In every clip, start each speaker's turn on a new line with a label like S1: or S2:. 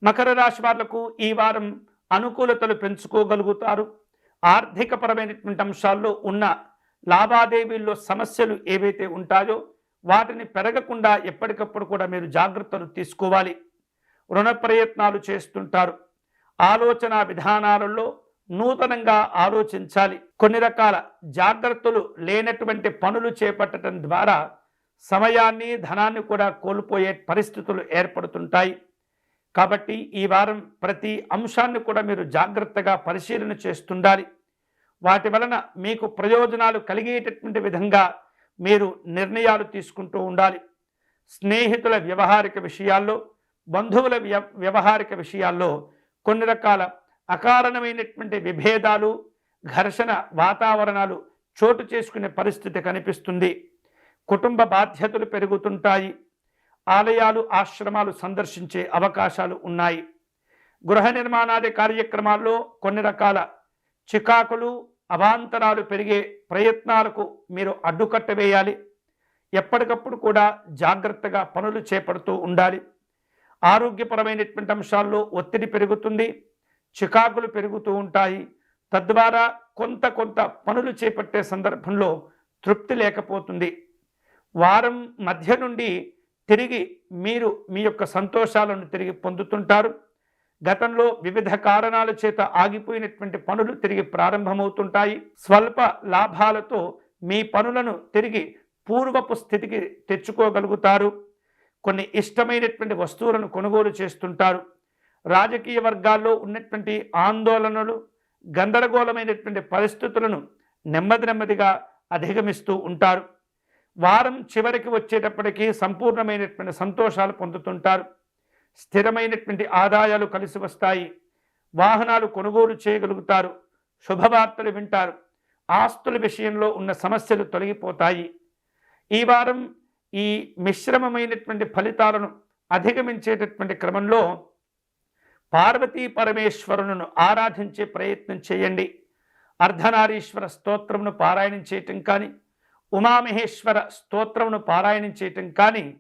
S1: మకర రాశి వాళ్లకు ఈ వారం అనుకూలతలు పెంచుకోగలుగుతారు. ఆర్థికపరమైనటువంటి అంశాల్లో ఉన్న లావాదేవీల్లో సమస్యలు ఏవైతే ఉంటాయో వాటిని పెరగకుండా ఎప్పటికప్పుడు కూడా మీరు జాగ్రత్తలు తీసుకోవాలి. రుణ ప్రయత్నాలు చేస్తుంటారు. ఆలోచన విధానాలలో నూతనంగా ఆలోచించాలి. కొన్ని రకాల జాగ్రత్తలు లేనటువంటి పనులు చేపట్టడం ద్వారా సమయాన్ని ధనాన్ని కూడా కోల్పోయే పరిస్థితులు ఏర్పడుతుంటాయి. కాబట్టి ఈ వారం ప్రతి అంశాన్ని కూడా మీరు జాగ్రత్తగా పరిశీలన చేస్తుండాలి. వాటి వలన మీకు ప్రయోజనాలు కలిగేటటువంటి విధంగా మీరు నిర్ణయాలు తీసుకుంటూ ఉండాలి. స్నేహితుల వ్యవహారిక విషయాల్లో, బంధువుల వ్యవహారిక విషయాల్లో కొన్ని రకాల అకారణమైనటువంటి విభేదాలు, ఘర్షణ వాతావరణాలు చోటు చేసుకునే పరిస్థితి కనిపిస్తుంది. కుటుంబ బాధ్యతలు పెరుగుతుంటాయి. ఆలయాలు, ఆశ్రమాలు సందర్శించే అవకాశాలు ఉన్నాయి. గృహ నిర్మాణాది కార్యక్రమాల్లో కొన్ని రకాల చికాకులు, అవాంతరాలు పెరిగే ప్రయత్నాలకు మీరు అడ్డుకట్ట వేయాలి. ఎప్పటికప్పుడు కూడా జాగ్రత్తగా పనులు చేపడుతూ ఉండాలి. ఆరోగ్యపరమైనటువంటి అంశాల్లో ఒత్తిడి పెరుగుతుంది, చికాకులు పెరుగుతూ ఉంటాయి. తద్వారా కొంత పనులు చేపట్టే సందర్భంలో తృప్తి లేకపోతుంది. వారం మధ్య నుండి తిరిగి మీరు మీ యొక్క సంతోషాలను తిరిగి పొందుతుంటారు. గతంలో వివిధ కారణాల చేత ఆగిపోయినటువంటి పనులు తిరిగి ప్రారంభమవుతుంటాయి. స్వల్ప లాభాలతో మీ పనులను తిరిగి పూర్వపు స్థితికి తెచ్చుకోగలుగుతారు. కొన్ని ఇష్టమైనటువంటి వస్తువులను కొనుగోలు చేస్తుంటారు. రాజకీయ వర్గాల్లో ఉన్నటువంటి ఆందోళనలు, గందరగోళమైనటువంటి పరిస్థితులను నెమ్మదిగా అధిగమిస్తూ ఉంటారు. వారం చివరికి వచ్చేటప్పటికీ సంపూర్ణమైనటువంటి సంతోషాలు పొందుతుంటారు. స్థిరమైనటువంటి ఆదాయాలు కలిసి వస్తాయి. వాహనాలు కొనుగోలు చేయగలుగుతారు. శుభవార్తలు వింటారు. ఆస్తుల విషయంలో ఉన్న సమస్యలు తొలగిపోతాయి. ఈ వారం ఈ మిశ్రమమైనటువంటి ఫలితాలను అధిగమించేటటువంటి క్రమంలో పార్వతీ పరమేశ్వరులను ఆరాధించే ప్రయత్నం చేయండి. అర్ధనారీశ్వర స్తోత్రమును పారాయణం చేయటం కానీ, ఉమామహేశ్వర స్తోత్రమును పారాయణం చేయటం కానీ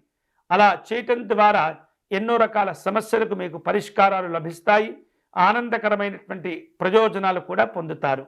S1: అలా చేయటం ద్వారా ఎన్నో రకాల సమస్యలకు మీకు పరిష్కారాలు లభిస్తాయి. ఆనందకరమైనటువంటి ప్రయోజనాలు కూడా పొందుతారు.